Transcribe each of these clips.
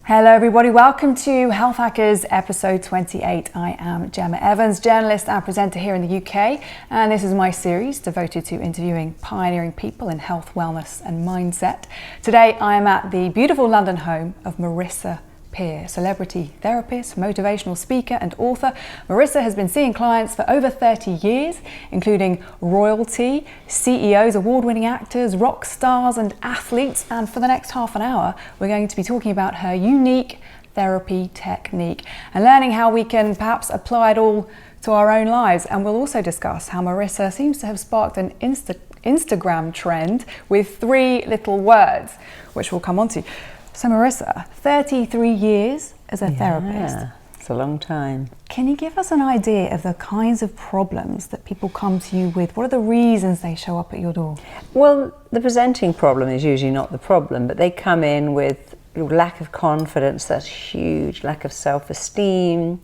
Hello everybody, welcome to Health Hackers episode 28. I am Gemma Evans, journalist and presenter here in the UK, and this is my series devoted to interviewing pioneering people in health, wellness and mindset. Today I am at the beautiful London home of Marisa, celebrity therapist, motivational speaker and author. Marisa has been seeing clients for over 30 years, including royalty, CEOs, award-winning actors, rock stars and athletes. And for the next half an hour, we're going to be talking about her unique therapy technique and learning how we can perhaps apply it all to our own lives. And we'll also discuss how Marisa seems to have sparked an Instagram trend with 3 little words, which we'll come on to. So Marisa, 33 years as a therapist. It's a long time. Can you give us an idea of the kinds of problems that people come to you with? What are the reasons they show up at your door? Well, the presenting problem is usually not the problem, but they come in with lack of confidence, that's huge, lack of self-esteem,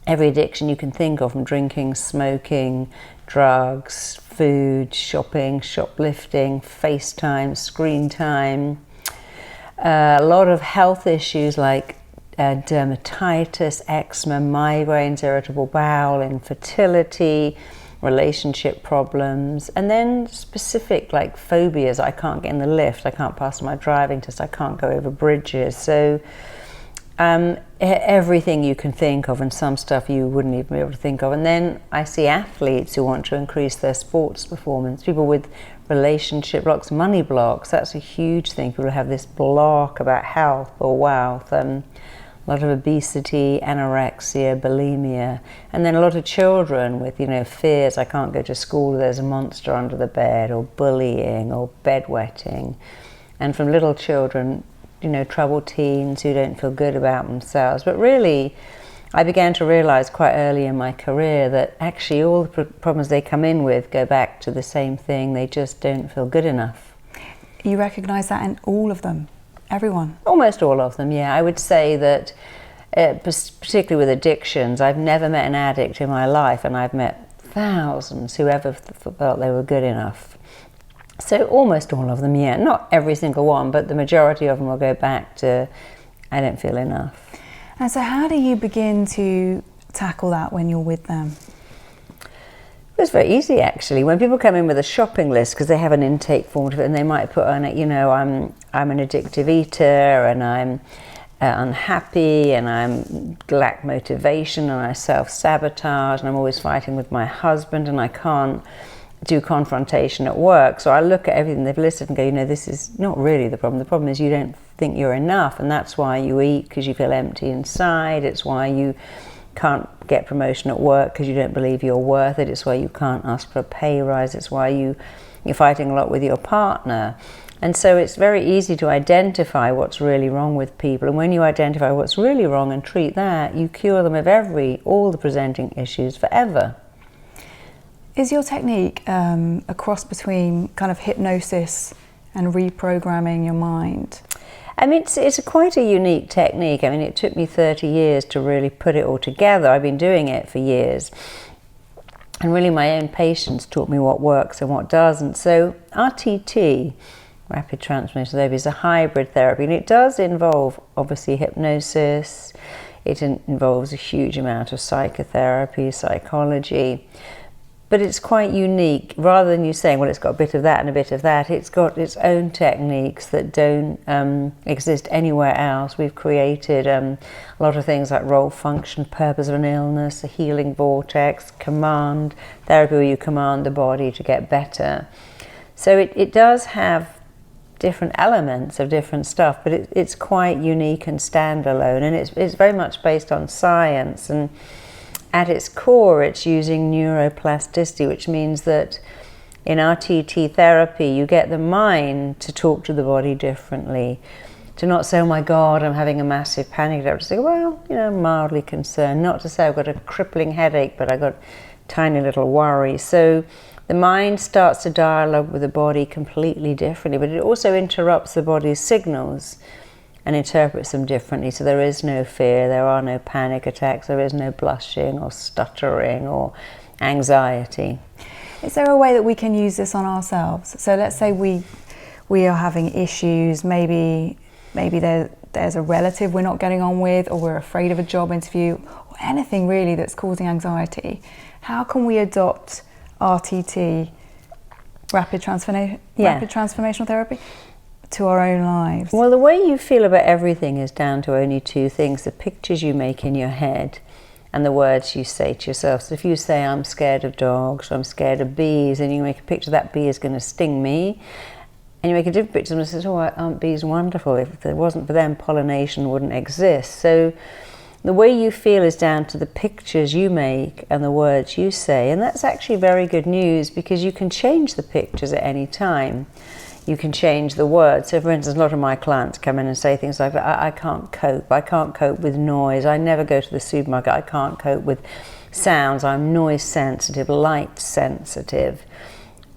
every addiction you can think of, from drinking, smoking, drugs, food, shopping, shoplifting, FaceTime, screen time. A lot of health issues like dermatitis, eczema, migraines, irritable bowel, infertility, relationship problems, and then specific like phobias. I can't get in the lift, I can't pass my driving test, I can't go over bridges. So everything you can think of, and some stuff you wouldn't even be able to think of. And then I see athletes who want to increase their sports performance, people with relationship blocks, money blocks. That's a huge thing. People have this block about health or wealth. A lot of obesity, anorexia, bulimia, and then a lot of children with, fears. I can't go to school, there's a monster under the bed, or bullying, or bedwetting. And from little children, troubled teens who don't feel good about themselves. But really, I began to realize quite early in my career that actually all the problems they come in with go back to the same thing. They just don't feel good enough. You recognize that in all of them? Everyone? Almost all of them, yeah. I would say that, particularly with addictions, I've never met an addict in my life, and I've met thousands who ever felt they were good enough. So almost all of them, yeah. Not every single one, but the majority of them will go back to, I don't feel enough. And so how do you begin to tackle that when you're with them? It's very easy, actually. When people come in with a shopping list, because they have an intake form, and they might put on it, I'm an addictive eater, and I'm unhappy, and I lack motivation, and I self-sabotage, and I'm always fighting with my husband, and I can't do confrontation at work. So I look at everything they've listed and go, this is not really the problem. The problem is you don't think you're enough, and that's why you eat, because you feel empty inside. It's why you can't get promotion at work, because you don't believe you're worth it. It's why you can't ask for a pay rise. It's why you're fighting a lot with your partner. And so it's very easy to identify what's really wrong with people. And when you identify what's really wrong and treat that, you cure them of all the presenting issues forever. Is your technique a cross between kind of hypnosis and reprogramming your mind? It's quite a unique technique. It took me 30 years to really put it all together. I've been doing it for years. And really my own patients taught me what works and what doesn't. So RTT, Rapid Transformational Therapy, is a hybrid therapy. And it does involve, obviously, hypnosis. It involves a huge amount of psychotherapy, psychology. But it's quite unique. Rather than you saying, well, it's got a bit of that and a bit of that, it's got its own techniques that don't exist anywhere else. We've created a lot of things like role function, purpose of an illness, a healing vortex, command therapy, where you command the body to get better. So it does have different elements of different stuff, but it's quite unique and standalone, and it's very much based on science. And at its core, it's using neuroplasticity, which means that in RTT therapy, you get the mind to talk to the body differently. To not say, oh my God, I'm having a massive panic attack. To say, well, I'm mildly concerned. Not to say I've got a crippling headache, but I've got tiny little worry. So the mind starts to dialogue with the body completely differently, but it also interrupts the body's signals and interprets them differently. So there is no fear, there are no panic attacks, there is no blushing or stuttering or anxiety. Is there a way that we can use this on ourselves? So let's say we are having issues, maybe they're there's a relative we're not getting on with, or we're afraid of a job interview, or anything really that's causing anxiety, how can we adopt RTT, rapid transformational therapy, to our own lives? Well, the way you feel about everything is down to only two things: the pictures you make in your head and the words you say to yourself. So if you say, I'm scared of dogs, or I'm scared of bees, and you make a picture that bee is going to sting me, and you make a different picture and says, oh, aren't bees wonderful? If it wasn't for them, pollination wouldn't exist. So the way you feel is down to the pictures you make and the words you say. And that's actually very good news, because you can change the pictures at any time. You can change the words. So for instance, a lot of my clients come in and say things like, I can't cope. I can't cope with noise. I never go to the supermarket. I can't cope with sounds. I'm noise sensitive, light sensitive.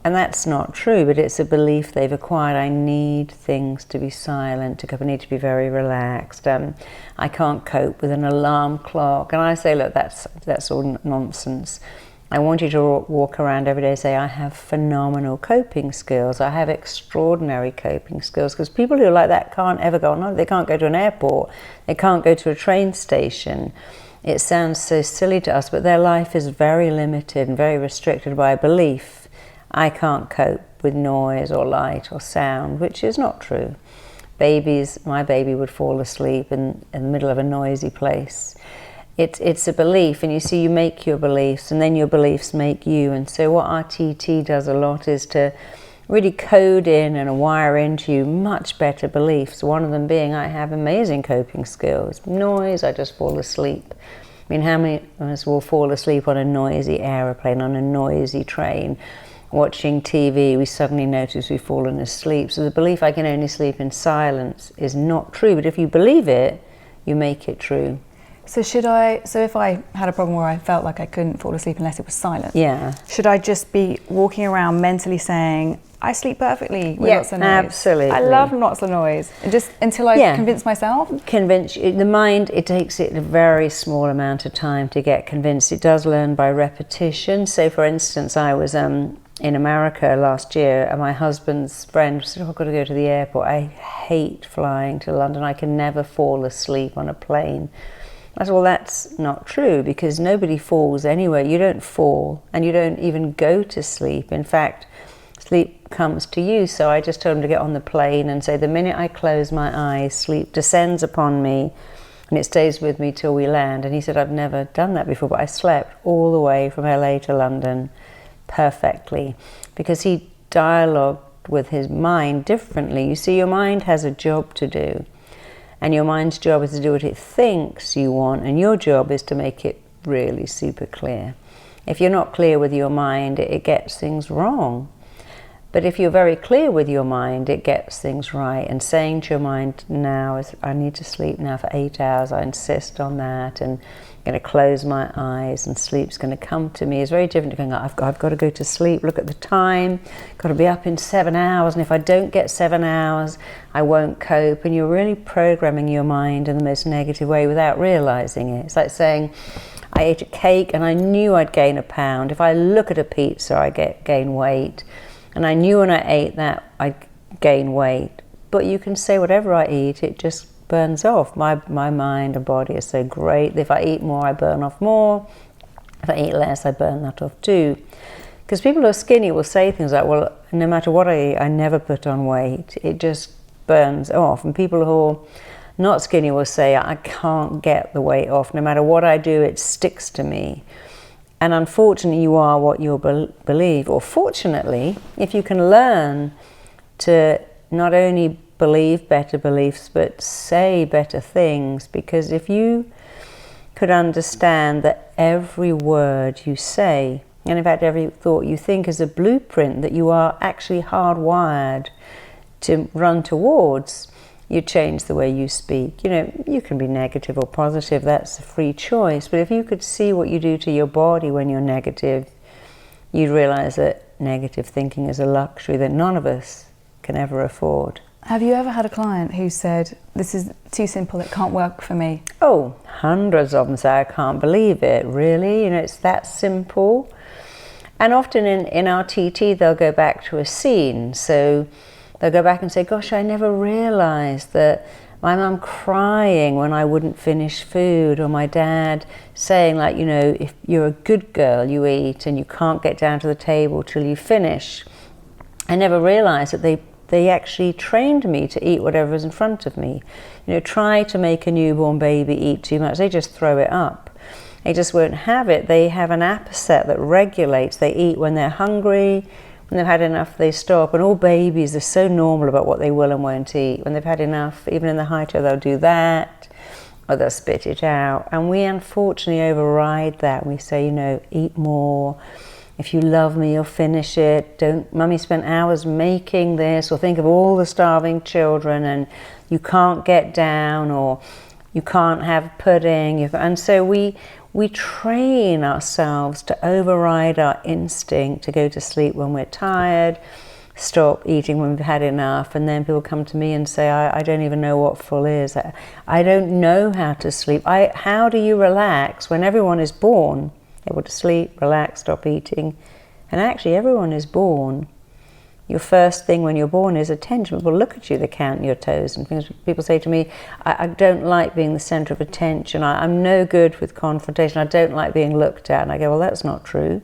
And that's not true, but it's a belief they've acquired. I need things to be silent, I need to be very relaxed. I can't cope with an alarm clock. And I say, look, that's all nonsense. I want you to walk around every day and say, I have phenomenal coping skills. I have extraordinary coping skills. Because people who are like that can't ever go on holiday. They can't go to an airport. They can't go to a train station. It sounds so silly to us, but their life is very limited and very restricted by a belief. I can't cope with noise or light or sound, which is not true. My baby would fall asleep in the middle of a noisy place. It's a belief, and you see, you make your beliefs, and then your beliefs make you. And so what RTT does a lot is to really code in and wire into you much better beliefs. One of them being, I have amazing coping skills. Noise, I just fall asleep. I mean, how many of us will fall asleep on a noisy aeroplane, on a noisy train? Watching TV, we suddenly notice we've fallen asleep. So the belief I can only sleep in silence is not true, but if you believe it, you make it true. So if I had a problem where I felt like I couldn't fall asleep unless it was silent, should I just be walking around mentally saying, I sleep perfectly with lots of noise? Absolutely. I love lots of noise. And just until I convince myself? The mind, it takes it a very small amount of time to get convinced. It does learn by repetition. So for instance, I was in America last year, and my husband's friend said, I've got to go to the airport. I hate flying to London. I can never fall asleep on a plane. I said, well, that's not true, because nobody falls anywhere. You don't fall, and you don't even go to sleep. In fact, sleep comes to you. So I just told him to get on the plane and say, the minute I close my eyes, sleep descends upon me, and it stays with me till we land. And he said, I've never done that before, but I slept all the way from LA to London perfectly, because he dialogued with his mind differently. You see, your mind has a job to do, and your mind's job is to do what it thinks you want, and your job is to make it really super clear. If you're not clear with your mind, it gets things wrong. But if you're very clear with your mind, it gets things right. And saying to your mind now is, I need to sleep now for 8 hours, I insist on that, and I'm going to close my eyes and sleep's going to come to me, is very different to going, I've got to go to sleep, look at the time, got to be up in 7 hours, and if I don't get 7 hours, I won't cope. And you're really programming your mind in the most negative way without realizing it. It's like saying, I ate a cake and I knew I'd gain a pound. If I look at a pizza, I gain weight. And I knew when I ate that, I'd gain weight. But you can say whatever I eat, it just burns off. My mind and body are so great. If I eat more, I burn off more. If I eat less, I burn that off too. Because people who are skinny will say things like, well, no matter what I eat, I never put on weight. It just burns off. And people who are not skinny will say, I can't get the weight off. No matter what I do, it sticks to me. And unfortunately, you are what you believe. Or fortunately, if you can learn to not only believe better beliefs, but say better things. Because if you could understand that every word you say, and in fact every thought you think, is a blueprint that you are actually hardwired to run towards, you change the way you speak. You know, you can be negative or positive, that's a free choice. But if you could see what you do to your body when you're negative, you'd realize that negative thinking is a luxury that none of us can ever afford. Have you ever had a client who said, this is too simple, it can't work for me? Oh, hundreds of them say, I can't believe it, really? You know, it's that simple. And often in our TT, they'll go back to a scene. So they'll go back and say, gosh, I never realized that my mum crying when I wouldn't finish food, or my dad saying, like, you know, if you're a good girl, you eat, and you can't get down to the table till you finish. I never realised that they actually trained me to eat whatever was in front of me. You know, try to make a newborn baby eat too much, they just throw it up. They just won't have it. They have an apposite that regulates. They eat when they're hungry. When they've had enough, they stop. And all babies are so normal about what they will and won't eat. When they've had enough, even in the high chair, they'll do that, or they'll spit it out. And we unfortunately override that. We say, you know, eat more. If you love me, you'll finish it. Don't, Mummy spent hours making this, or think of all the starving children, and you can't get down, or you can't have pudding. And so we train ourselves to override our instinct to go to sleep when we're tired, stop eating when we've had enough, and then people come to me and say, I don't even know what full is. I don't know how to sleep. How do you relax when everyone is born able to sleep, relax, stop eating? And actually everyone is born. Your first thing when you're born is attention. People look at you, they count your toes and things. People say to me, I don't like being the centre of attention. I'm no good with confrontation. I don't like being looked at. And I go, well, that's not true.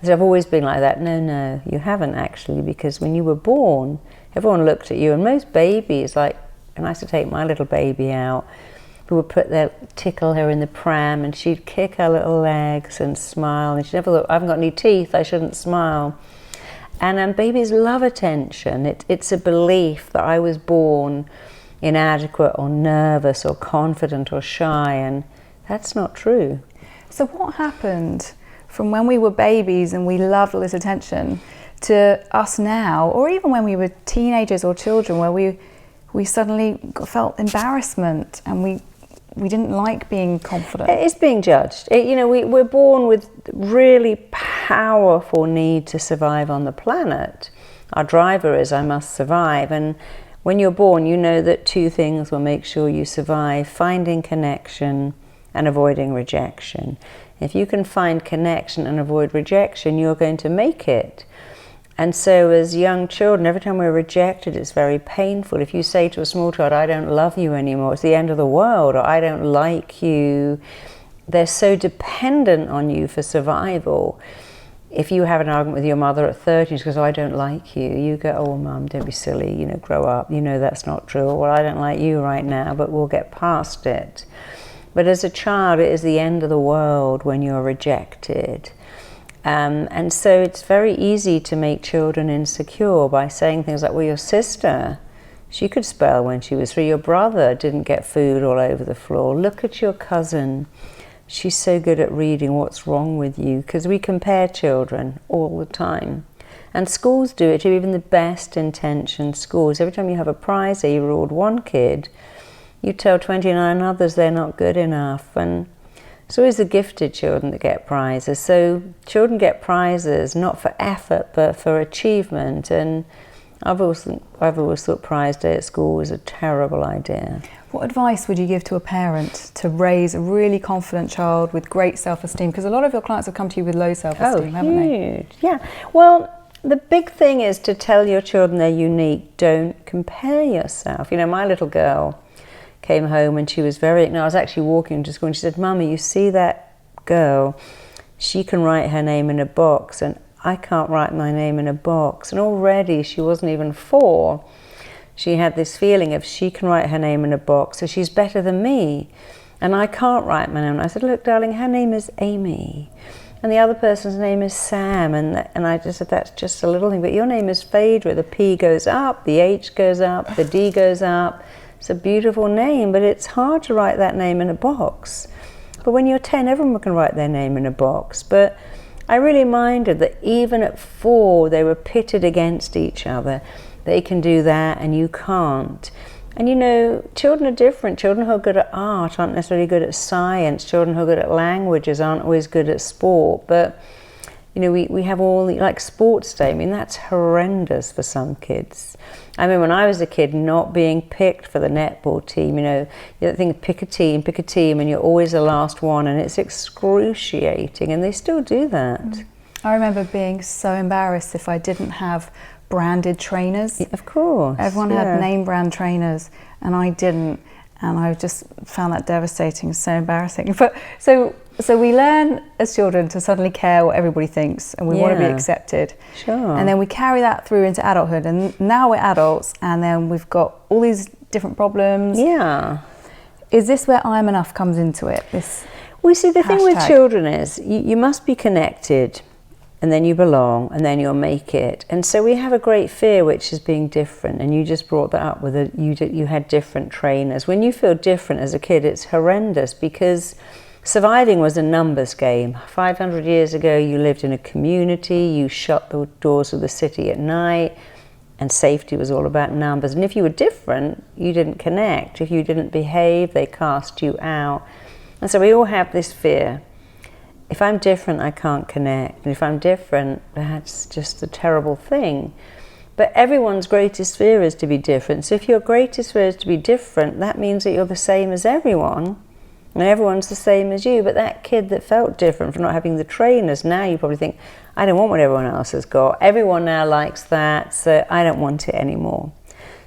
I said, I've always been like that. No, you haven't actually, because when you were born, everyone looked at you. And most babies, like, and I used to take my little baby out, people would tickle her in the pram, and she'd kick her little legs and smile. And she never thought, I haven't got any teeth, I shouldn't smile. And babies love attention. It's a belief that I was born inadequate or nervous or confident or shy, and that's not true. So what happened from when we were babies and we loved all this attention to us now, or even when we were teenagers or children, where we suddenly felt embarrassment and we didn't like being confident? It's being judged. We're born with really powerful need to survive on the planet. Our driver is, I must survive. And when you're born, you know that two things will make sure you survive: finding connection and avoiding rejection. If you can find connection and avoid rejection, you're going to make it. And so as young children, every time we're rejected, it's very painful. If you say to a small child, I don't love you anymore, it's the end of the world, or I don't like you, they're so dependent on you for survival. If you have an argument with your mother at 30, she goes, oh, I don't like you, you go, oh, Mum, don't be silly, grow up, that's not true. Or, well, I don't like you right now, but we'll get past it. But as a child, it is the end of the world when you're rejected. And so it's very easy to make children insecure by saying things like, well, your sister, she could spell when she was 3. Your brother didn't get food all over the floor. Look at your cousin. She's so good at reading. What's wrong with you? Because we compare children all the time. And schools do it too, even the best intentioned schools. Every time you have a prize day, you reward one kid, you tell 29 others they're not good enough. And it's always the gifted children that get prizes. So children get prizes not for effort but for achievement. And I've always thought prize day at school was a terrible idea. What advice would you give to a parent to raise a really confident child with great self-esteem? Because a lot of your clients have come to you with low self-esteem, haven't they? Yeah. Well, the big thing is to tell your children they're unique. Don't compare yourself. My little girl came home and she was I was actually walking to school, and she said, Mummy, you see that girl? She can write her name in a box and I can't write my name in a box. And already she wasn't even 4. She had this feeling of she can write her name in a box, so she's better than me. And I can't write my name. And I said, look, darling, her name is Amy. And the other person's name is Sam. And I just said, that's just a little thing. But your name is Phaedra. The P goes up, the H goes up, the D goes up. It's a beautiful name, but it's hard to write that name in a box. But when you're 10, everyone can write their name in a box. But I really minded that even at 4, they were pitted against each other. They can do that and you can't. And children are different. Children who are good at art aren't necessarily good at science. Children who are good at languages aren't always good at sport. But we have all like sports day. I mean, that's horrendous for some kids. I mean, when I was a kid, not being picked for the netball team, you think pick a team, and you're always the last one, and it's excruciating, and they still do that. I remember being so embarrassed if I didn't have branded trainers. Of course. Everyone had name brand trainers, and I didn't. And I just found that devastating, so embarrassing. But so we learn as children to suddenly care what everybody thinks, and we want to be accepted. Sure. And then we carry that through into adulthood, and now we're adults, and then we've got all these different problems. Yeah. Is this where I'm enough comes into it? We see the thing with hashtag. children is you must be connected, and then you belong, and then you'll make it. And so we have a great fear, which is being different. And you just brought that up with you had different trainers. When you feel different as a kid, it's horrendous, because surviving was a numbers game. 500 years ago, you lived in a community, you shut the doors of the city at night, and safety was all about numbers. And if you were different, you didn't connect. If you didn't behave, they cast you out. And so we all have this fear. If I'm different, I can't connect. And if I'm different, that's just a terrible thing. But everyone's greatest fear is to be different. So if your greatest fear is to be different, that means that you're the same as everyone. And everyone's the same as you. But that kid that felt different from not having the trainers, now you probably think, I don't want what everyone else has got. Everyone now likes that, so I don't want it anymore.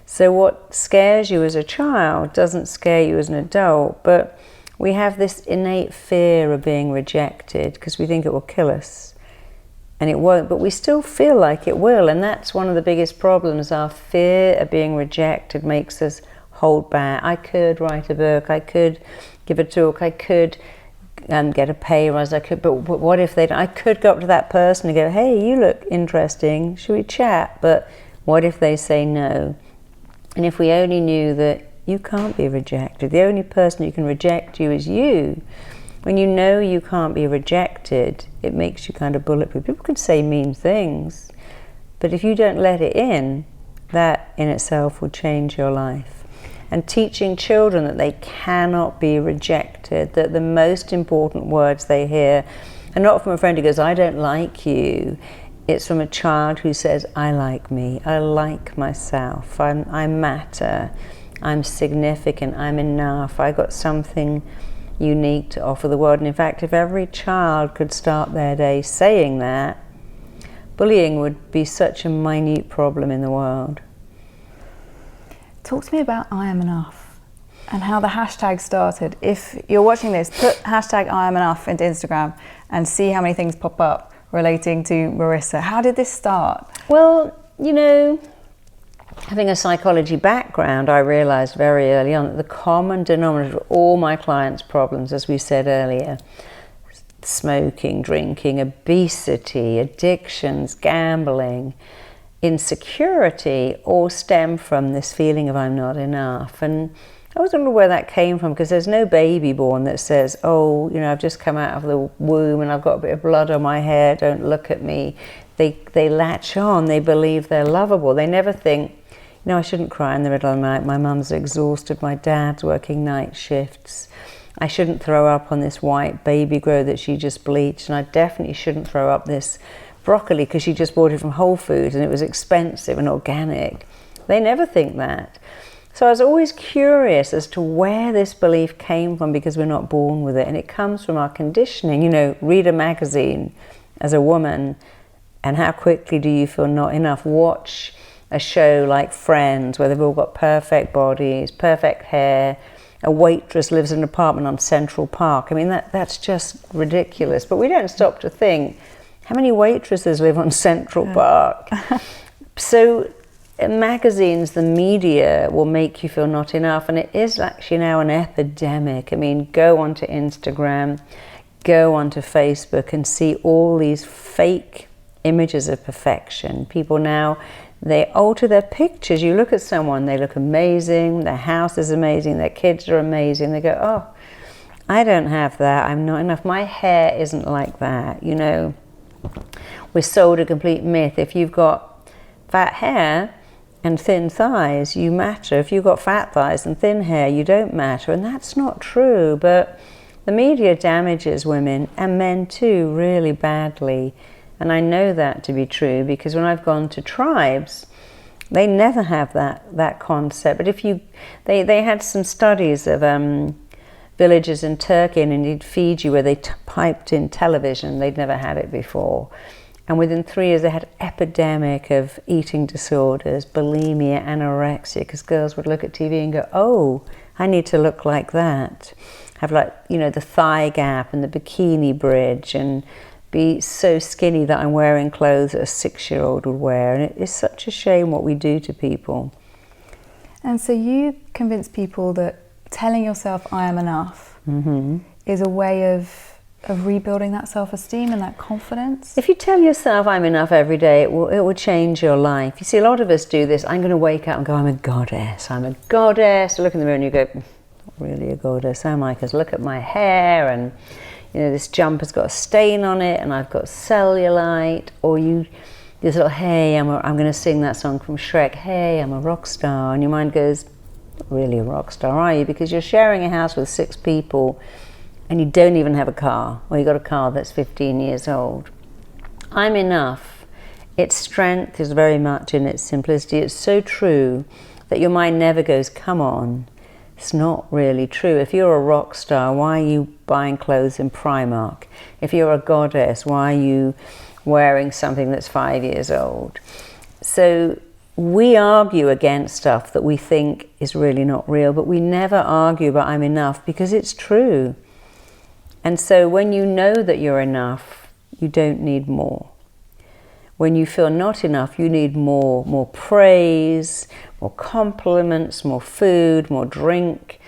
So what scares you as a child doesn't scare you as an adult. But we have this innate fear of being rejected because we think it will kill us. And it won't, but we still feel like it will. And that's one of the biggest problems. Our fear of being rejected makes us hold back. I could write a book, I could give a talk, I could get a pay rise, I could, but what if they don't? I could go up to that person and go, hey, you look interesting, should we chat? But what if they say no? And if we only knew that you can't be rejected. The only person who can reject you is you. When you know you can't be rejected, it makes you kind of bulletproof. People can say mean things, but if you don't let it in, that in itself will change your life. And teaching children that they cannot be rejected, that the most important words they hear are not from a friend who goes, I don't like you. It's from a child who says, I like me, I like myself, I matter. I'm significant, I'm enough, I got something unique to offer the world. And in fact, if every child could start their day saying that, bullying would be such a minute problem in the world. Talk to me about I am enough and how the hashtag started. If you're watching this, put hashtag I am enough into Instagram and see how many things pop up relating to Marisa. How did this start? Well, you know, having a psychology background, I realized very early on that the common denominator of all my clients' problems, as we said earlier, smoking, drinking, obesity, addictions, gambling, insecurity, all stem from this feeling of I'm not enough. And I was wondering where that came from, because there's no baby born that says, oh, you know, I've just come out of the womb and I've got a bit of blood on my hair, don't look at me. They latch on, they believe they're lovable. They never think, you know, I shouldn't cry in the middle of the night, my mum's exhausted, my dad's working night shifts. I shouldn't throw up on this white baby grow that she just bleached, and I definitely shouldn't throw up this broccoli because she just bought it from Whole Foods and it was expensive and organic. They never think that. So I was always curious as to where this belief came from, because we're not born with it, and it comes from our conditioning. You know, read a magazine as a woman and how quickly do you feel not enough? Watch a show like Friends, where they've all got perfect bodies, perfect hair, a waitress lives in an apartment on Central Park. I mean, that's just ridiculous. But we don't stop to think, how many waitresses live on Central Park? So magazines, the media will make you feel not enough, and it is actually now an epidemic. I mean, go onto Instagram, go onto Facebook and see all these fake images of perfection. People now, they alter their pictures. You look at someone, they look amazing, their house is amazing, their kids are amazing. They go, oh, I don't have that, I'm not enough, my hair isn't like that. You know, we're sold a complete myth. If you've got fat hair and thin thighs, you matter. If you've got fat thighs and thin hair, you don't matter. And that's not true. But the media damages women, and men too, really badly. And I know that to be true, because when I've gone to tribes, they never have that concept. But if you, they had some studies of villages in Turkey and indeed Fiji, where they piped in television. They'd never had it before. And within 3 years, they had an epidemic of eating disorders, bulimia, anorexia, because girls would look at TV and go, oh, I need to look like that. Have like, you know, the thigh gap and the bikini bridge, and be so skinny that I'm wearing clothes that a 6-year-old would wear. And it is such a shame what we do to people. And so you convince people that telling yourself I am enough is a way of rebuilding that self-esteem and that confidence? If you tell yourself I'm enough every day, it will change your life. You see, a lot of us do this. I'm going to wake up and go, I'm a goddess. I'm a goddess. Look in the mirror and you go, not really a goddess, am I? Because look at my hair, and you know, this jumper's got a stain on it, and I've got cellulite. Or this little, hey, I'm going to sing that song from Shrek, hey, I'm a rock star. And your mind goes, not really a rock star, are you? Because you're sharing a house with 6 people and you don't even have a car, or you got a car that's 15 years old. I'm enough. Its strength is very much in its simplicity. It's so true that your mind never goes, come on. It's not really true. If you're a rock star, why are you buying clothes in Primark? If you're a goddess, why are you wearing something that's 5 years old? So we argue against stuff that we think is really not real, but we never argue about I'm enough because it's true. And so when you know that you're enough, you don't need more. When you feel not enough, you need more praise, more compliments, more food, more drink,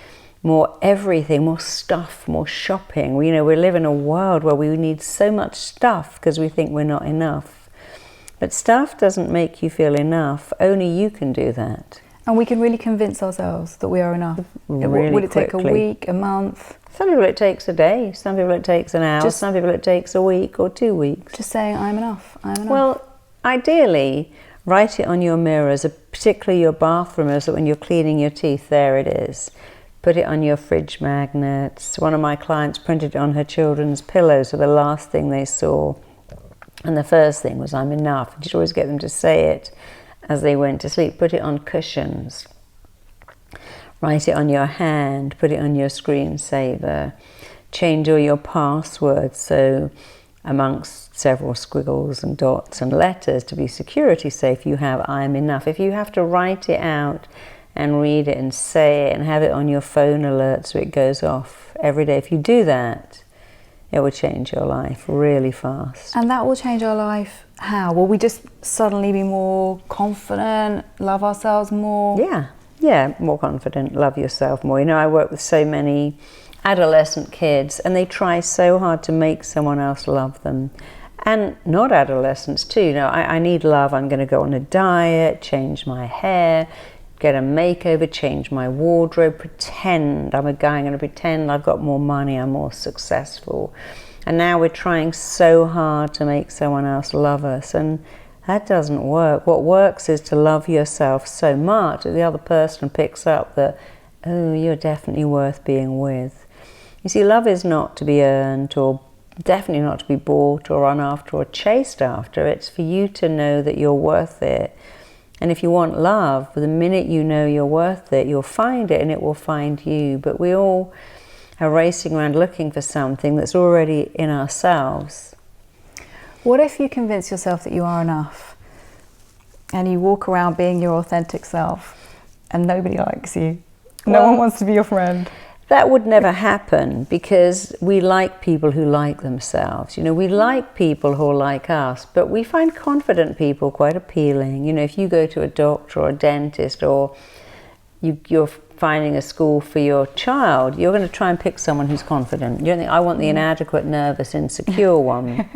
more everything, more stuff, more shopping. We live in a world where we need so much stuff because we think we're not enough. But stuff doesn't make you feel enough. Only you can do that. And we can really convince ourselves that we are enough. Really Would it take a quickly. week, a month? Some people it takes a day, some people it takes an hour, some people it takes a week or 2 weeks. Just saying I'm enough, I'm enough. Well, ideally, write it on your mirrors, particularly your bathroom mirrors, so when you're cleaning your teeth, there it is. Put it on your fridge magnets. One of my clients printed it on her children's pillows, so the last thing they saw. And the first thing was, I'm enough. And she'd always get them to say it as they went to sleep. Put it on cushions. Write it on your hand. Put it on your screensaver. Change all your passwords, so amongst several squiggles and dots and letters to be security safe, you have I'm enough. If you have to write it out and read it and say it and have it on your phone alert so it goes off every day, if you do that, it will change your life really fast. And that will change our life how? Will we just suddenly be more confident, love ourselves more? Yeah, more confident, love yourself more. I work with so many adolescent kids and they try so hard to make someone else love them. And not adolescents too. I need love. I'm going to go on a diet, change my hair, get a makeover, change my wardrobe, pretend I'm a guy, I'm going to pretend I've got more money, I'm more successful. And now we're trying so hard to make someone else love us, and that doesn't work. What works is to love yourself so much that the other person picks up that, oh, you're definitely worth being with. You see, love is not to be earned, or definitely not to be bought or run after or chased after. It's for you to know that you're worth it. And if you want love, the minute you know you're worth it, you'll find it and it will find you. But we all are racing around looking for something that's already in ourselves. What if you convince yourself that you are enough and you walk around being your authentic self and nobody likes you? No one wants to be your friend. That would never happen because we like people who like themselves. We like people who are like us, but we find confident people quite appealing. If you go to a doctor or a dentist, or you're finding a school for your child, you're going to try and pick someone who's confident. You don't think, I want the inadequate, nervous, insecure one.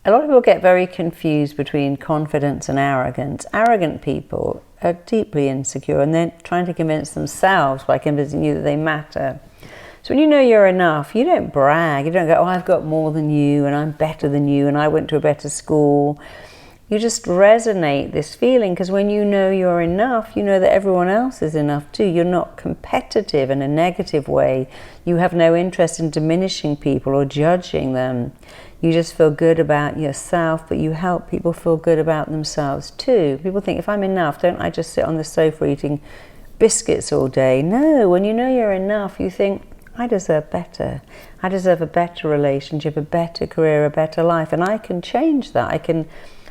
A lot of people get very confused between confidence and arrogance. Arrogant people are deeply insecure and they're trying to convince themselves by convincing you that they matter. So when you know you're enough, you don't brag. You don't go, oh, I've got more than you and I'm better than you and I went to a better school. You just resonate this feeling, because when you know you're enough, you know that everyone else is enough too. You're not competitive in a negative way. You have no interest in diminishing people or judging them. You just feel good about yourself, but you help people feel good about themselves too. People think, if I'm enough, don't I just sit on the sofa eating biscuits all day? No, when you know you're enough, you think, I deserve better. I deserve a better relationship, a better career, a better life. And I can change that. I can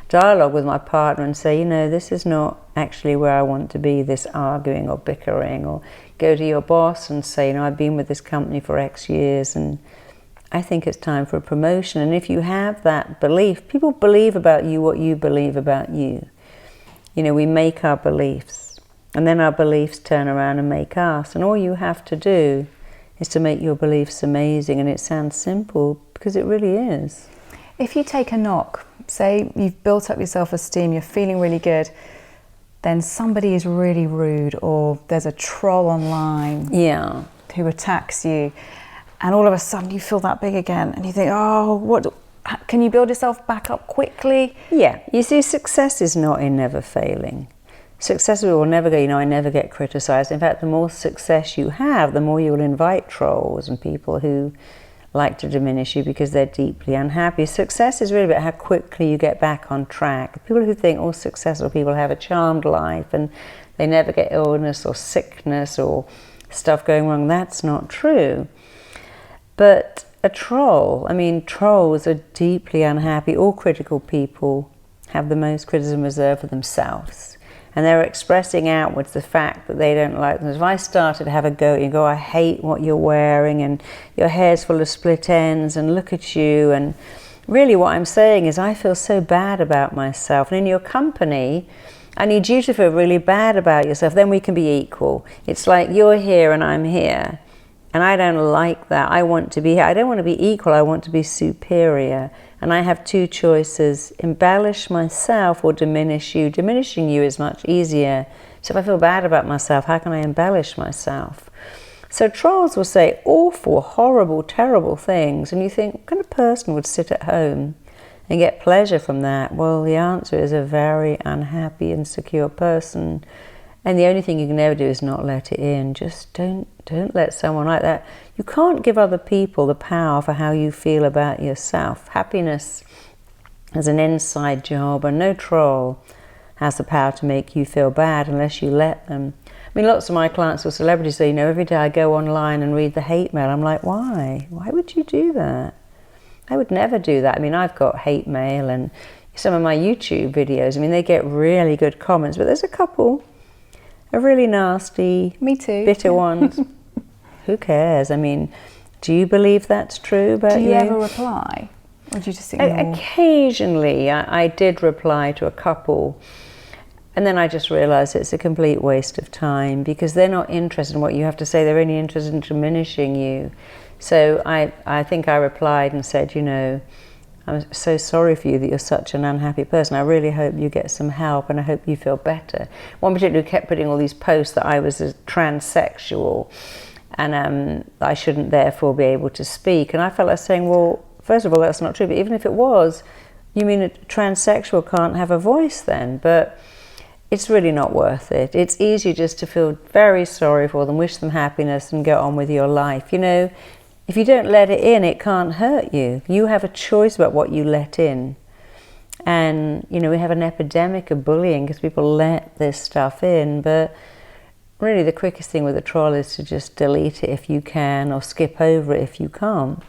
dialogue with my partner and say, you know, this is not actually where I want to be, this arguing or bickering. Or go to your boss and say, you know, I've been with this company for X years and I think it's time for a promotion. And if you have that belief, people believe about you what you believe about you. You know, we make our beliefs, and then our beliefs turn around and make us. And all you have to do is to make your beliefs amazing. And it sounds simple, because it really is. If you take a knock, say you've built up your self-esteem, you're feeling really good, then somebody is really rude, or there's a troll online who attacks you, and all of a sudden you feel that big again, and you think, oh, what? Can you build yourself back up quickly? Yeah, you see, success is not in never failing. Success will never go, you know, I never get criticised. In fact, the more success you have, the more you will invite trolls and people who like to diminish you because they're deeply unhappy. Success is really about how quickly you get back on track. People who think all successful people have a charmed life and they never get illness or sickness or stuff going wrong, that's not true. But a troll, I mean, trolls are deeply unhappy. All critical people have the most criticism reserved for themselves. And they're expressing outwards the fact that they don't like them. If I started to have a go, you go, I hate what you're wearing, and your hair's full of split ends, and look at you. And really what I'm saying is, I feel so bad about myself. And in your company, I need you to feel really bad about yourself. Then we can be equal. It's like you're here and I'm here. And I don't like that. I want to be here. I don't want to be equal. I want to be superior. And I have two choices: embellish myself or diminish you. Diminishing you is much easier. So if I feel bad about myself, how can I embellish myself? So trolls will say awful, horrible, terrible things. And you think, what kind of person would sit at home and get pleasure from that? Well, the answer is a very unhappy, insecure person. And the only thing you can ever do is not let it in. Just don't let someone like that. You can't give other people the power for how you feel about yourself. Happiness is an inside job, and no troll has the power to make you feel bad unless you let them. I mean, lots of my clients or celebrities say, you know, every day I go online and read the hate mail. I'm like, why? Why would you do that? I would never do that. I mean, I've got hate mail, and some of my YouTube videos, I mean, they get really good comments, but there's a couple of really nasty, me too, bitter ones. Who cares? I mean, do you believe that's true about you? Do you ever reply? Or do you just ignore? Occasionally, I did reply to a couple, and then I just realised it's a complete waste of time, because they're not interested in what you have to say. They're only interested in diminishing you. So I think I replied and said, you know, I'm so sorry for you that you're such an unhappy person. I really hope you get some help, and I hope you feel better. One particular kept putting all these posts that I was a transsexual, and I shouldn't therefore be able to speak. And I felt like saying, well, first of all, that's not true. But even if it was, you mean a transsexual can't have a voice then? But it's really not worth it. It's easy just to feel very sorry for them, wish them happiness, and go on with your life. You know, if you don't let it in, it can't hurt you. You have a choice about what you let in. And, you know, we have an epidemic of bullying because people let this stuff in. But really the quickest thing with a troll is to just delete it if you can, or skip over it if you can't.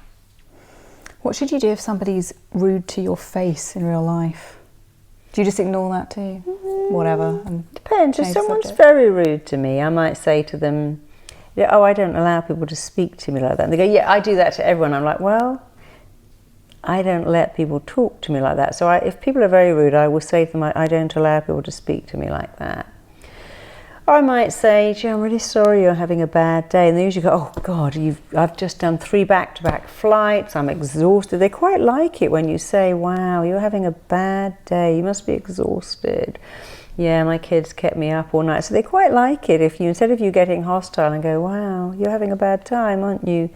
What should you do if somebody's rude to your face in real life? Do you just ignore that too? Whatever. Depends. If someone's very rude to me, I might say to them, oh, I don't allow people to speak to me like that. And they go, yeah, I do that to everyone. I'm like, well, I don't let people talk to me like that. So if people are very rude, I will say to them, I don't allow people to speak to me like that. Or I might say, gee, I'm really sorry you're having a bad day. And they usually go, oh God, I've just done 3 back-to-back flights, I'm exhausted. They quite like it when you say, wow, you're having a bad day, you must be exhausted. Yeah, my kids kept me up all night. So they quite like it if you, instead of you getting hostile and go, wow, you're having a bad time, aren't you?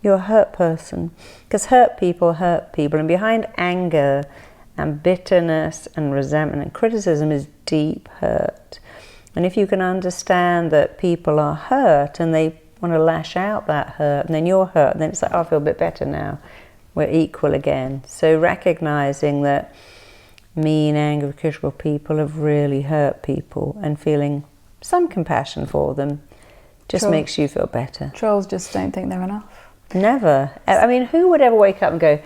You're a hurt person. Because hurt people. And behind anger and bitterness and resentment and criticism is deep hurt. And if you can understand that people are hurt and they want to lash out that hurt, and then you're hurt, and then it's like, oh, I feel a bit better now. We're equal again. So recognizing that mean, angry, critical people have really hurt people, and feeling some compassion for them Just makes you feel better. Trolls just don't think they're enough. Never. I mean, who would ever wake up and go,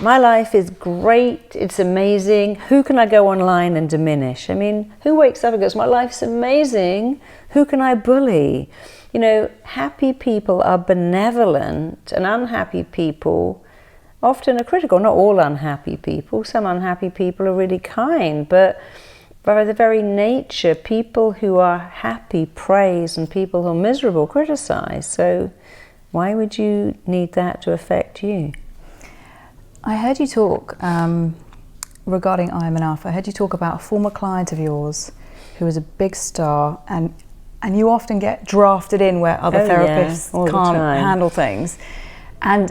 my life is great, it's amazing, who can I go online and diminish? I mean, who wakes up and goes, my life's amazing, who can I bully? You know, happy people are benevolent, and unhappy people often are critical. Not all unhappy people. Some unhappy people are really kind, but by the very nature, people who are happy praise, and people who are miserable criticize. So why would you need that to affect you? I heard you talk regarding I Am Enough. I heard you talk about a former client of yours who was a big star, and you often get drafted in where other therapists can't handle things. And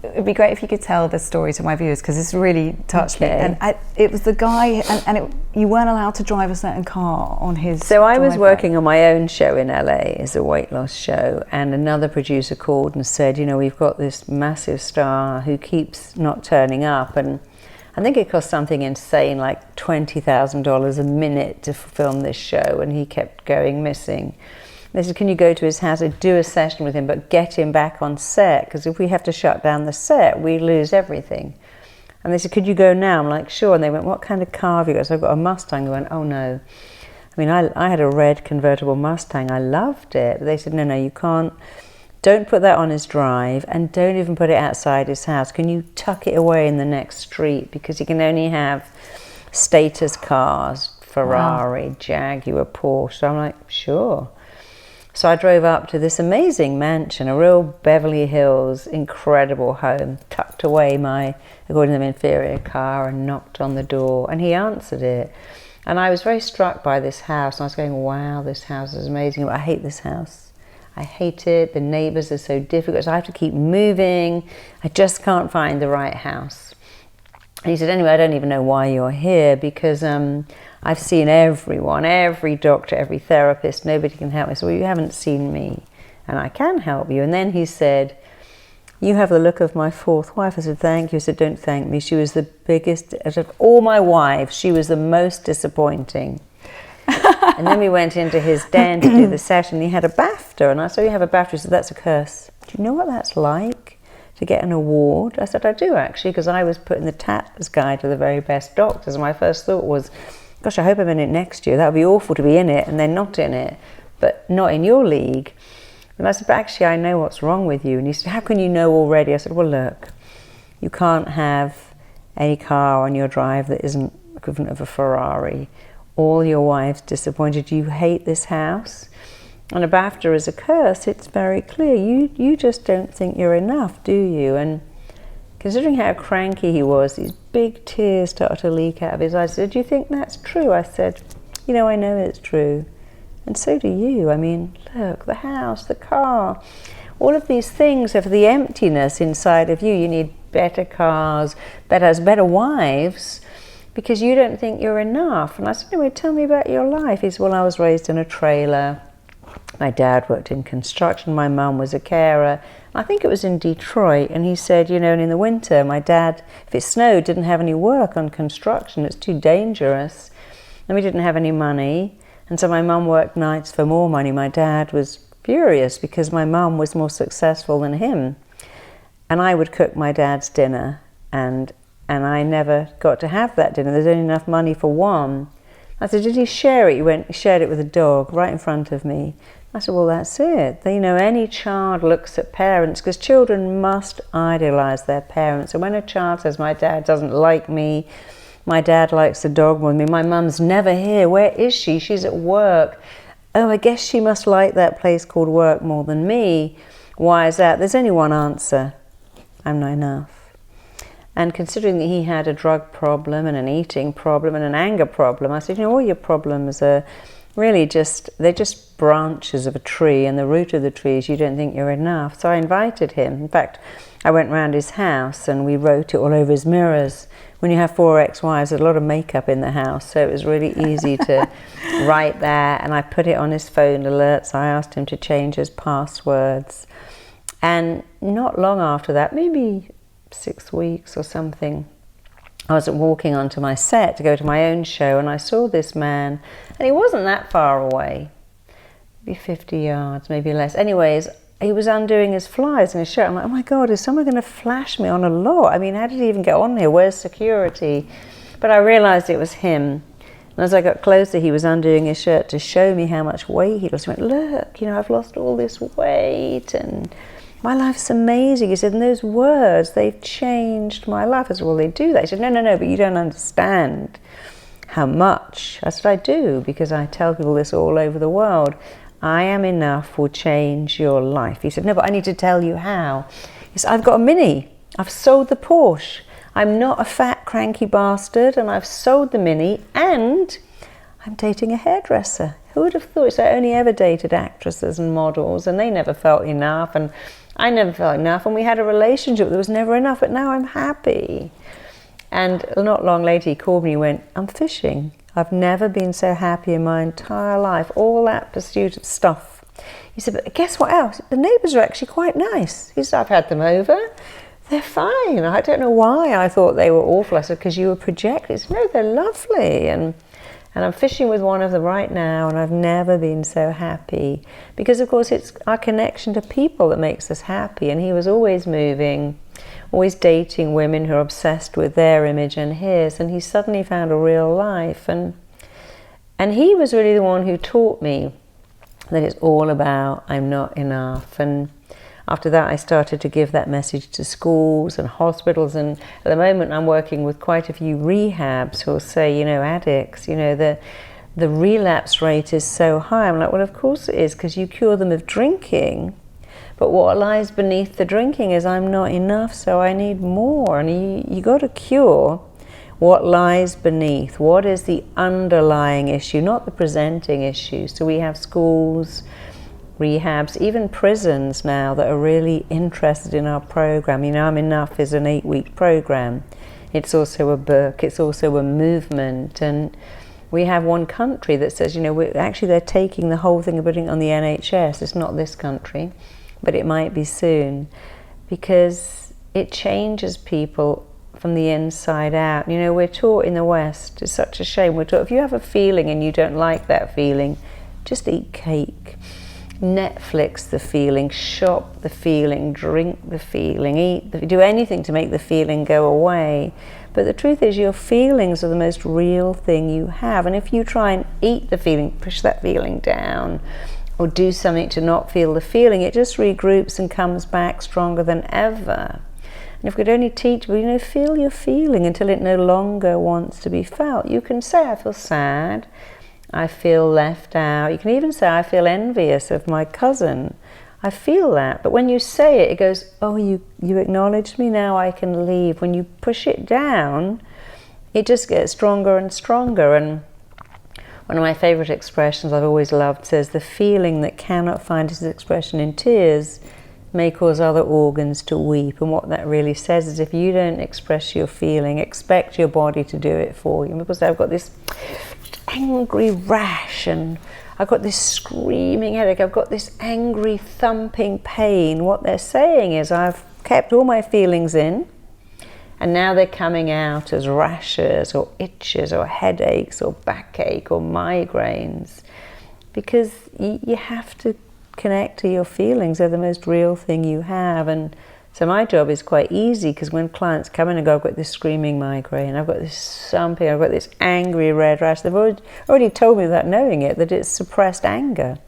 it'd be great if you could tell the story to my viewers, because this really touched me. And it was the guy, and you weren't allowed to drive a certain car on his So I was working on my own show in LA as a weight loss show, and another producer called and said, you know, we've got this massive star who keeps not turning up, and I think it cost something insane like $20,000 a minute to film this show, and he kept going missing. They said, can you go to his house and do a session with him, but get him back on set, because if we have to shut down the set, we lose everything. And they said, could you go now? I'm like, sure. And they went, what kind of car have you got? So I've got a Mustang. They went, oh no. I mean, I had a red convertible Mustang. I loved it. But they said, no, you can't. Don't put that on his drive, and don't even put it outside his house. Can you tuck it away in the next street? Because he can only have status cars, Ferrari, Jaguar, Porsche. So I'm like, sure. So I drove up to this amazing mansion, a real Beverly Hills, incredible home, tucked away my, according to them, inferior car, and knocked on the door, and he answered it. And I was very struck by this house, and I was going, wow, this house is amazing. But I hate this house. I hate it. The neighbors are so difficult. So I have to keep moving. I just can't find the right house. And he said, anyway, I don't even know why you're here, because I've seen everyone, every doctor, every therapist, nobody can help me. So, well, you haven't seen me, and I can help you. And then he said, you have the look of my fourth wife. I said, thank you. He said, don't thank me. She was the biggest, out of all my wives, she was the most disappointing. And then we went into his den to do the session. He had a BAFTA, and I said, you have a BAFTA? He said, that's a curse. Do you know what that's like, to get an award? I said, I do actually, because I was put in the Tatler's Guide to the very best doctors, and my first thought was, gosh, I hope I'm in it next year. That would be awful to be in it and then not in it, but not in your league. And I said, but actually I know what's wrong with you. And he said, how can you know already? I said, well, look, you can't have any car on your drive that isn't equivalent of a Ferrari. All your wives disappointed. You hate this house. And a BAFTA is a curse. It's very clear. You just don't think you're enough, do you? And considering how cranky he was, these big tears started to leak out of his eyes. I said, do you think that's true? I said, you know, I know it's true. And so do you. I mean, look, the house, the car, all of these things are for the emptiness inside of you. You need better cars, better wives, because you don't think you're enough. And I said, anyway, tell me about your life. He said, well, I was raised in a trailer. My dad worked in construction. My mum was a carer. I think it was in Detroit. And he said, you know, and in the winter, my dad, if it snowed, didn't have any work on construction. It's too dangerous. And we didn't have any money. And so my mum worked nights for more money. My dad was furious because my mum was more successful than him. And I would cook my dad's dinner, and I never got to have that dinner. There's only enough money for one. I said, did he share it? He shared it with a dog right in front of me. I said, well, that's it. You know, any child looks at parents, because children must idolize their parents. And when a child says, my dad doesn't like me, my dad likes the dog more than me, my mum's never here, where is she? She's at work. Oh, I guess she must like that place called work more than me. Why is that? There's only one answer. I'm not enough. And considering that he had a drug problem and an eating problem and an anger problem, I said, you know, all your problems are really they're just branches of a tree, and the root of the tree is you don't think you're enough. So I invited him. In fact, I went round his house and we wrote it all over his mirrors. When you have 4 ex-wives, there's a lot of makeup in the house, so it was really easy to write that. And I put it on his phone alerts. I asked him to change his passwords. And not long after that, maybe 6 weeks or something, I was walking onto my set to go to my own show, and I saw this man, and he wasn't that far away, maybe 50 yards, maybe less. Anyways, he was undoing his flies in his shirt. I'm like, oh my God, is someone going to flash me on a lot? I mean, how did he even get on here? Where's security? But I realized it was him. And as I got closer, he was undoing his shirt to show me how much weight he'd lost. He went, look, I've lost all this weight and my life's amazing. He said, and those words, they've changed my life. I said, well, they do that. He said, no, but you don't understand how much. I said, I do, because I tell people this all over the world. I am enough will change your life. He said, no, but I need to tell you how. He said, I've got a Mini. I've sold the Porsche. I'm not a fat, cranky bastard, and I've sold the Mini, and I'm dating a hairdresser. Who would have thought? So I only ever dated actresses and models, and they never felt enough, and I never felt enough, and we had a relationship that was never enough, but now I'm happy. And not long later, he called me and went, I'm fishing. I've never been so happy in my entire life. All that pursuit of stuff. He said, but guess what else? The neighbours are actually quite nice. He said, I've had them over. They're fine. I don't know why I thought they were awful. I said, because you were projecting. He said, no, they're lovely. And I'm fishing with one of them right now, and I've never been so happy. Because, of course, it's our connection to people that makes us happy. And he was always moving, always dating women who are obsessed with their image and his, and he suddenly found a real life. And he was really the one who taught me that it's all about I'm not enough. And after that, I started to give that message to schools and hospitals, and at the moment I'm working with quite a few rehabs who will say, addicts, the relapse rate is so high. I'm like, well, of course it is, because you cure them of drinking. But what lies beneath the drinking is I'm not enough, so I need more. And you got to cure what lies beneath. What is the underlying issue, not the presenting issue. So we have schools, rehabs, even prisons now that are really interested in our program. I'm Enough is an 8-week program. It's also a book, it's also a movement. And we have one country that says, they're taking the whole thing and putting it on the NHS. It's not this country, but it might be soon, because it changes people from the inside out. We're taught in the West, it's such a shame, we're taught if you have a feeling and you don't like that feeling, just eat cake, Netflix the feeling, shop the feeling, drink the feeling, do anything to make the feeling go away. But the truth is, your feelings are the most real thing you have, and if you try and eat the feeling, push that feeling down, or do something to not feel the feeling, it just regroups and comes back stronger than ever. And if we could only teach people, feel your feeling until it no longer wants to be felt. You can say, I feel sad, I feel left out. You can even say, I feel envious of my cousin. I feel that. But when you say it, it goes, oh, you acknowledged me, now I can leave. When you push it down, it just gets stronger and stronger. And one of my favourite expressions I've always loved says, the feeling that cannot find its expression in tears may cause other organs to weep. And what that really says is, if you don't express your feeling, expect your body to do it for you. And people say, I've got this angry rash, and I've got this screaming headache, I've got this angry thumping pain. What they're saying is, I've kept all my feelings in, and now they're coming out as rashes or itches or headaches or backache or migraines, because you have to connect to your feelings. They're the most real thing you have. And so my job is quite easy, because when clients come in and go, I've got this screaming migraine, I've got this thumping, I've got this angry red rash, they've already told me without knowing it that it's suppressed anger,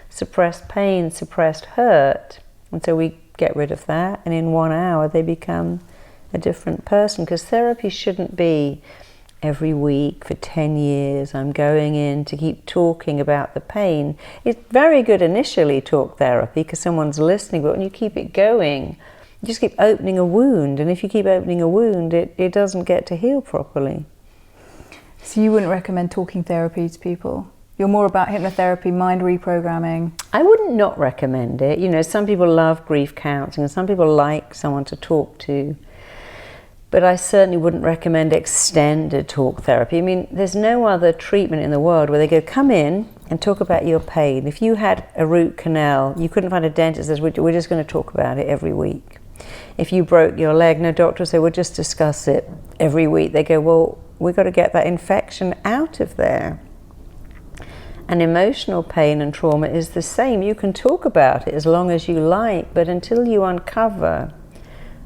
suppressed pain, suppressed hurt. And so we get rid of that, and in 1 hour they become a different person. Because therapy shouldn't be every week for 10 years. I'm going in to keep talking about the pain. It's very good initially, talk therapy, because someone's listening, but when you keep it going, you just keep opening a wound, and if you keep opening a wound, it doesn't get to heal properly. So you wouldn't recommend talking therapy to people? You're more about hypnotherapy, mind reprogramming? I wouldn't not recommend it. Some people love grief counselling, and some people like someone to talk to. But I certainly wouldn't recommend extended talk therapy. I mean, there's no other treatment in the world where they go, come in and talk about your pain. If you had a root canal, you couldn't find a dentist that says, we're just going to talk about it every week. If you broke your leg, no doctor will say, we'll just discuss it every week. They go, well, we've got to get that infection out of there. And emotional pain and trauma is the same. You can talk about it as long as you like, but until you uncover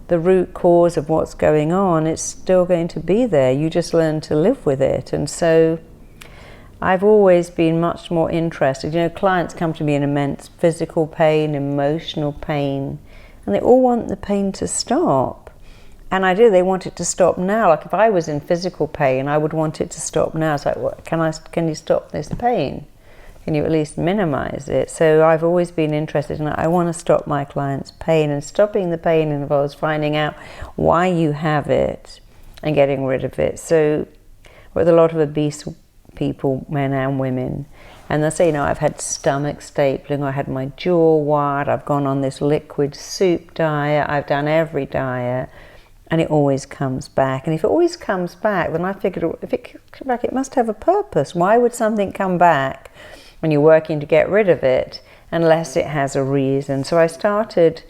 the root cause of what's going on, it's still going to be there. You just learn to live with it. And so I've always been much more interested. You know, clients come to me in immense physical pain, emotional pain, and they all want the pain to stop. And I do, they want it to stop now. Like if I was in physical pain, I would want it to stop now. It's like, what, can you stop this pain? Can you at least minimize it? So I've always been interested in, I want to stop my clients' pain, and stopping the pain involves finding out why you have it and getting rid of it. So with a lot of obese people, men and women, and they'll say, you know, I've had stomach stapling, I had my jaw wired, I've gone on this liquid soup diet, I've done every diet, and it always comes back. And if it always comes back, then I figured if it comes back, it must have a purpose. Why would something come back when you're working to get rid of it unless it has a reason? So I started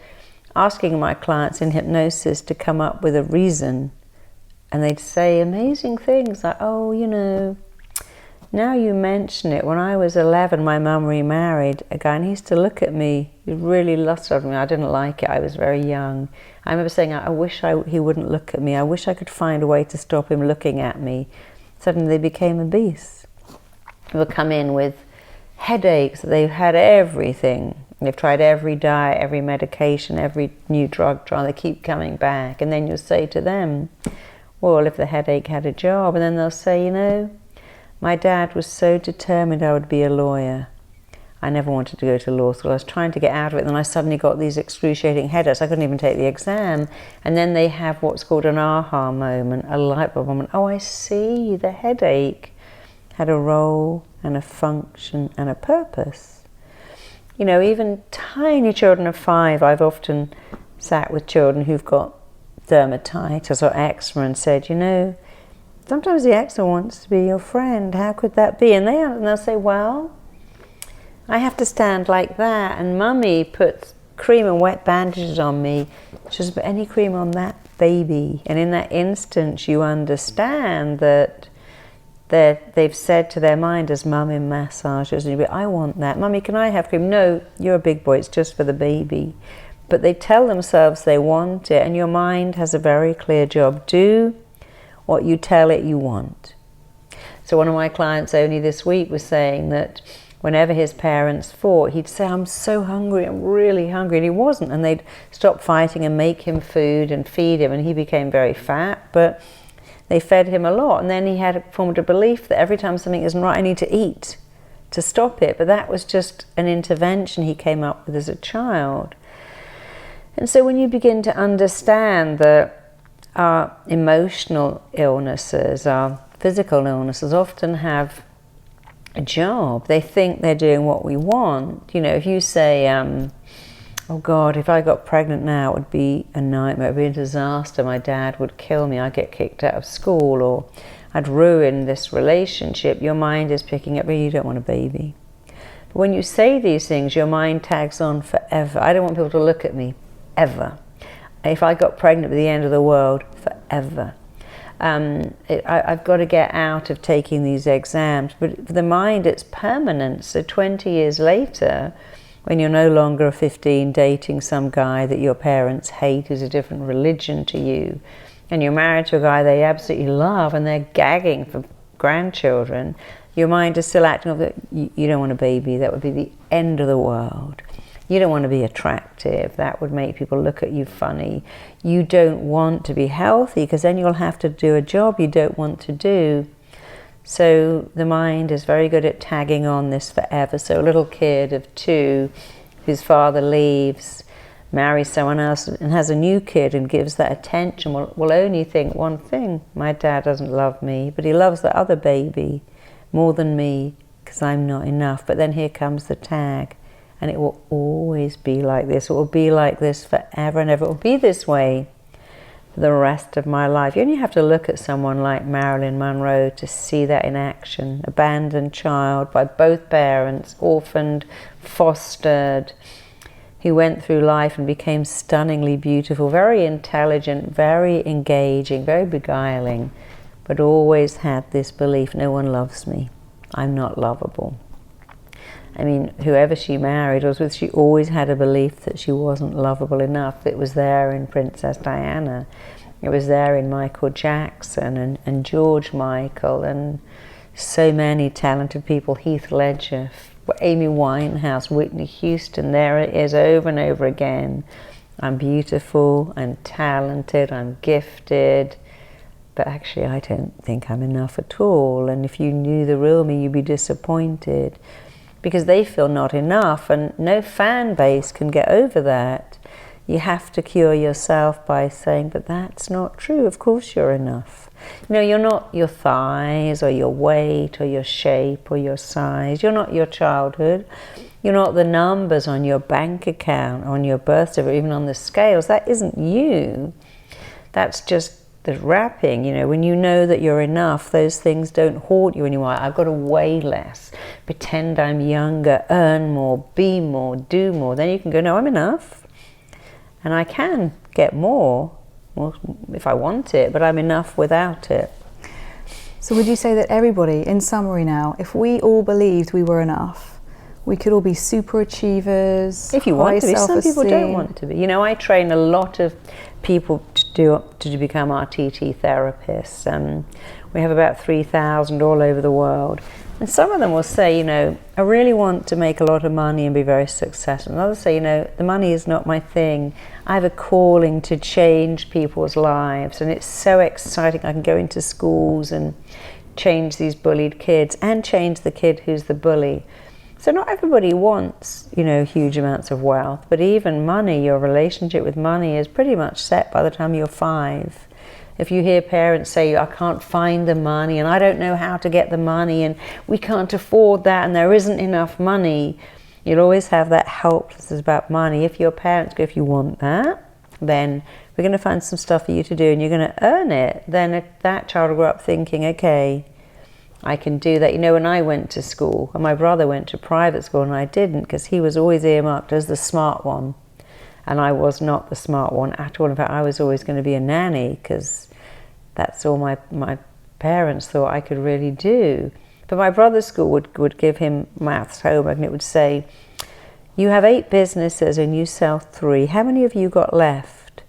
asking my clients in hypnosis to come up with a reason, and they'd say amazing things like, oh, you know, now you mention it, when I was 11, my mum remarried a guy, and he used to look at me, he really lusted me. I didn't like it, I was very young. I remember saying, I wish he wouldn't look at me. I wish I could find a way to stop him looking at me. Suddenly they became obese. They would come in with headaches, they've had everything. They've tried every diet, every medication, every new drug trial, they keep coming back. And then you'll say to them, well, if the headache had a job, and then they'll say, you know, my dad was so determined I would be a lawyer. I never wanted to go to law school. I was trying to get out of it, and then I suddenly got these excruciating headaches. I couldn't even take the exam. And then they have what's called an aha moment, a light bulb moment. Oh, I see, the headache had a role and a function and a purpose. You know, even tiny children of 5, I've often sat with children who've got dermatitis or eczema and said, you know, sometimes the eczema wants to be your friend. How could that be? And they'll say, well, I have to stand like that, and mummy puts cream and wet bandages on me. She doesn't put any cream on that baby. And in that instance, you understand that they've said to their mind as mum in massages, I want that. Mummy, can I have cream? No, you're a big boy, it's just for the baby. But they tell themselves they want it, and your mind has a very clear job. Do what you tell it you want. So one of my clients only this week was saying that whenever his parents fought, he'd say, I'm so hungry, I'm really hungry, and he wasn't, and they'd stop fighting and make him food and feed him, and he became very fat, but they fed him a lot, and then he had formed a belief that every time something isn't right, I need to eat to stop it. But that was just an intervention he came up with as a child. And so when you begin to understand that our emotional illnesses, our physical illnesses often have a job. They think they're doing what we want. You know, if you say, oh God, if I got pregnant now, it would be a nightmare, it would be a disaster, my dad would kill me, I'd get kicked out of school, or I'd ruin this relationship, your mind is picking up, really, you don't want a baby. But when you say these things, your mind tags on forever. I don't want people to look at me, ever. If I got pregnant at the end of the world, forever. I've got to get out of taking these exams. But for the mind, it's permanent. So 20 years later, when you're no longer a 15 dating some guy that your parents hate who's a different religion to you, and you're married to a guy they absolutely love and they're gagging for grandchildren, your mind is still acting off that you don't want a baby. That would be the end of the world. You don't want to be attractive. That would make people look at you funny. You don't want to be healthy because then you'll have to do a job you don't want to do. So the mind is very good at tagging on this forever. So a little kid of 2 whose father leaves, marries someone else and has a new kid and gives that attention will only think one thing: my dad doesn't love me, but he loves the other baby more than me because I'm not enough. But then here comes the tag. And it will always be like this. It will be like this forever and ever. It will be this way for the rest of my life. You only have to look at someone like Marilyn Monroe to see that in action. Abandoned child by both parents, orphaned, fostered, who went through life and became stunningly beautiful, very intelligent, very engaging, very beguiling, but always had this belief, no one loves me. I'm not lovable. I mean, whoever she married or was with, she always had a belief that she wasn't lovable enough. It was there in Princess Diana. It was there in Michael Jackson and George Michael and so many talented people, Heath Ledger, Amy Winehouse, Whitney Houston. There it is over and over again. I'm beautiful, I'm talented, I'm gifted, but actually I don't think I'm enough at all. And if you knew the real me, you'd be disappointed, because they feel not enough, and no fan base can get over that. You have to cure yourself by saying, but that's not true, of course you're enough. You know, you're not your thighs or your weight or your shape or your size. You're not your childhood. You're not the numbers on your bank account, on your birth certificate, even on the scales. That isn't you. That's just the wrapping. You know, when you know that you're enough, those things don't haunt you anymore. I've got to weigh less, pretend I'm younger, earn more, be more, do more. Then you can go, no, I'm enough. And I can get more, well, if I want it, but I'm enough without it. So would you say that everybody, in summary now, if we all believed we were enough, we could all be super achievers? If you want to be. Some people don't want to be. You know, I train a lot of people to become RTT therapists. We have about 3,000 all over the world. And some of them will say, you know, I really want to make a lot of money and be very successful. And others say, you know, the money is not my thing. I have a calling to change people's lives, and it's so exciting. I can go into schools and change these bullied kids and change the kid who's the bully. So not everybody wants, you know, huge amounts of wealth, but even money, your relationship with money is pretty much set by the time you're 5. If you hear parents say, I can't find the money and I don't know how to get the money and we can't afford that and there isn't enough money, you'll always have that helplessness about money. If your parents go, if you want that, then we're going to find some stuff for you to do and you're going to earn it, then that child will grow up thinking, okay, I can do that. You know, when I went to school, and my brother went to private school and I didn't, because he was always earmarked as the smart one. And I was not the smart one at all. In fact, I was always going to be a nanny, because that's all my parents thought I could really do. But my brother's school would give him maths homework, and it would say, you have 8 businesses and you sell 3. How many have you got left?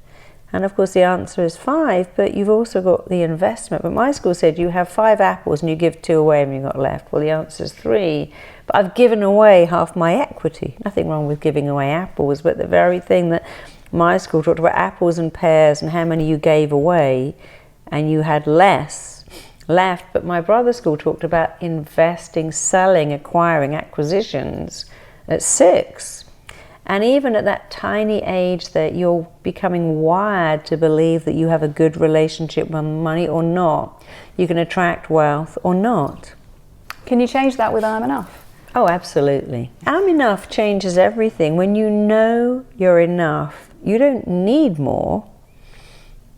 And of course the answer is 5, but you've also got the investment. But my school said you have 5 apples and you give 2 away and you've got left. Well, the answer is 3. But I've given away half my equity. Nothing wrong with giving away apples, but the very thing that my school talked about, apples and pears and how many you gave away, and you had less left. But my brother's school talked about investing, selling, acquiring, acquisitions at 6. And even at that tiny age that you're becoming wired to believe that you have a good relationship with money or not, you can attract wealth or not. Can you change that with I'm enough? Oh, absolutely. I'm enough changes everything. When you know you're enough, you don't need more,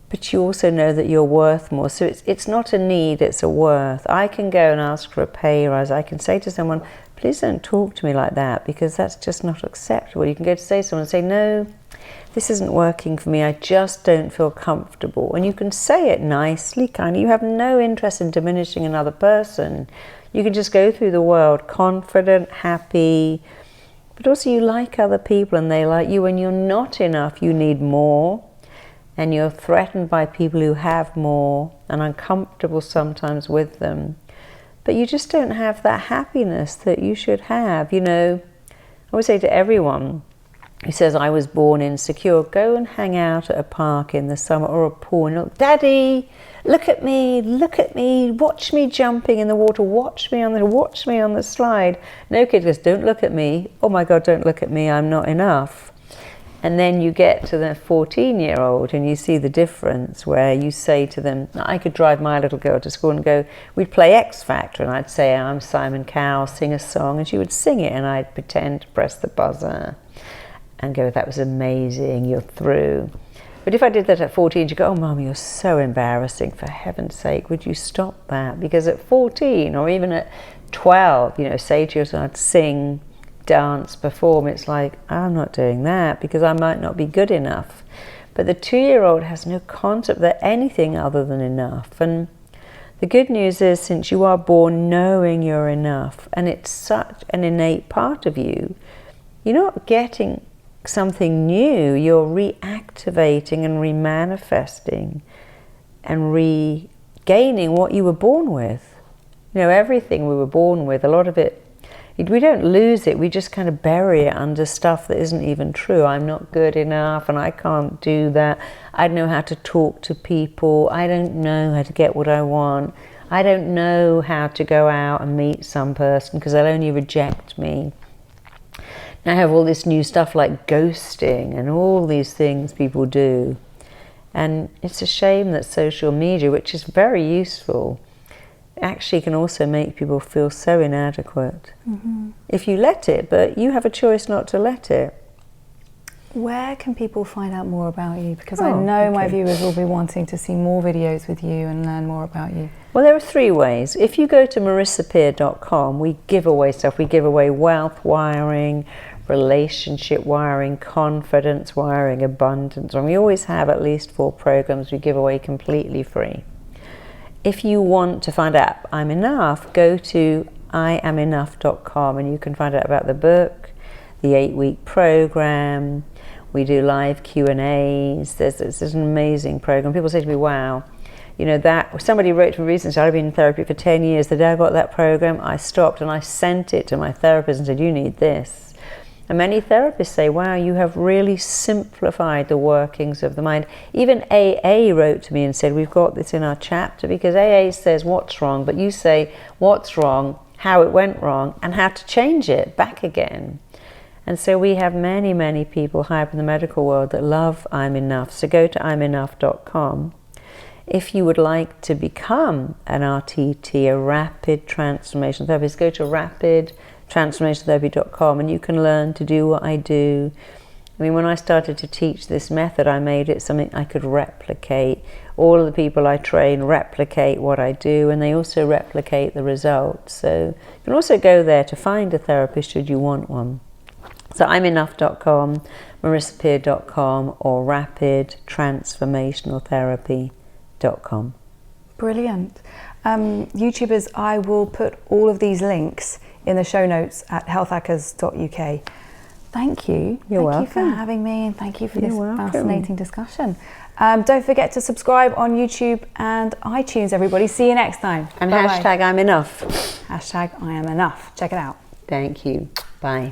but you also know that you're worth more. So it's not a need, it's a worth. I can go and ask for a pay rise. I can say to someone, please don't talk to me like that, because that's just not acceptable. You can go to say to someone and say, no, this isn't working for me. I just don't feel comfortable. And you can say it nicely, kind of. You have no interest in diminishing another person. You can just go through the world confident, happy, but also you like other people and they like you. When you're not enough, you need more, and you're threatened by people who have more and uncomfortable sometimes with them. But you just don't have that happiness that you should have. You know, I always say to everyone who says, I was born insecure, go and hang out at a park in the summer or a pool and look, Daddy, look at me, watch me jumping in the water, watch me on the slide. No kid goes, don't look at me. Oh my God, don't look at me, I'm not enough. And then you get to the 14-year-old and you see the difference, where you say to them, I could drive my little girl to school and go, we'd play X Factor, and I'd say, I'm Simon Cowell, sing a song, and she would sing it, and I'd pretend to press the buzzer and go, that was amazing, you're through. But if I did that at 14, she'd go, oh, Mum, you're so embarrassing, for heaven's sake, would you stop that? Because at 14, or even at 12, you know, say to yourself, I'd sing, dance, perform, it's like, I'm not doing that because I might not be good enough. But the 2-year-old has no concept that anything other than enough. And The good news is, since you are born knowing you're enough, and it's such an innate part of you, you're not getting something new, you're reactivating and remanifesting and regaining what you were born with. You know, everything we were born with, a lot of it, we don't lose it, we just kind of bury it under stuff that isn't even true. I'm not good enough and I can't do that. I don't know how to talk to people. I don't know how to get what I want. I don't know how to go out and meet some person because they'll only reject me. Now I have all this new stuff like ghosting and all these things people do. And it's a shame that social media, which is very useful, actually can also make people feel so inadequate. If you let it, but you have a choice not to let it. Where can people find out more about you? Because I know my viewers will be wanting to see more videos with you and learn more about you. Well, there are 3 ways. If you go to marisapeer.com, we give away stuff. We give away wealth wiring, relationship wiring, confidence wiring, abundance. And we always have at least 4 programs we give away completely free. If you want to find out I'm Enough, go to IamEnough.com and you can find out about the book, the 8-week program. We do live Q&As. There's an amazing program. People say to me, wow, you know, that somebody wrote to me recently, I've been in therapy for 10 years. The day I got that program, I stopped and I sent it to my therapist and said, you need this. And many therapists say, wow, you have really simplified the workings of the mind. Even AA wrote to me and said, we've got this in our chapter, because AA says what's wrong, but you say what's wrong, how it went wrong, and how to change it back again. And so we have many, many people high up in the medical world that love I'm Enough. So go to IamEnough.com. If you would like to become an RTT, a Rapid Transformational Therapist, go to rapidtransformationaltherapy.com and you can learn to do what I do. I mean, when I started to teach this method, I made it something I could replicate. All of the people I train replicate what I do, and they also replicate the results. So you can also go there to find a therapist should you want one. So IamEnough.com, marisapeer.com, or rapidtransformationaltherapy.com. Brilliant. YouTubers, I will put all of these links in the show notes at healthhackers.uk. Thank you. You're welcome. Thank you for having me, and thank you for this fascinating discussion. Don't forget to subscribe on YouTube and iTunes, everybody. See you next time. And hashtag I'm Enough. Hashtag I am enough. Check it out. Thank you. Bye.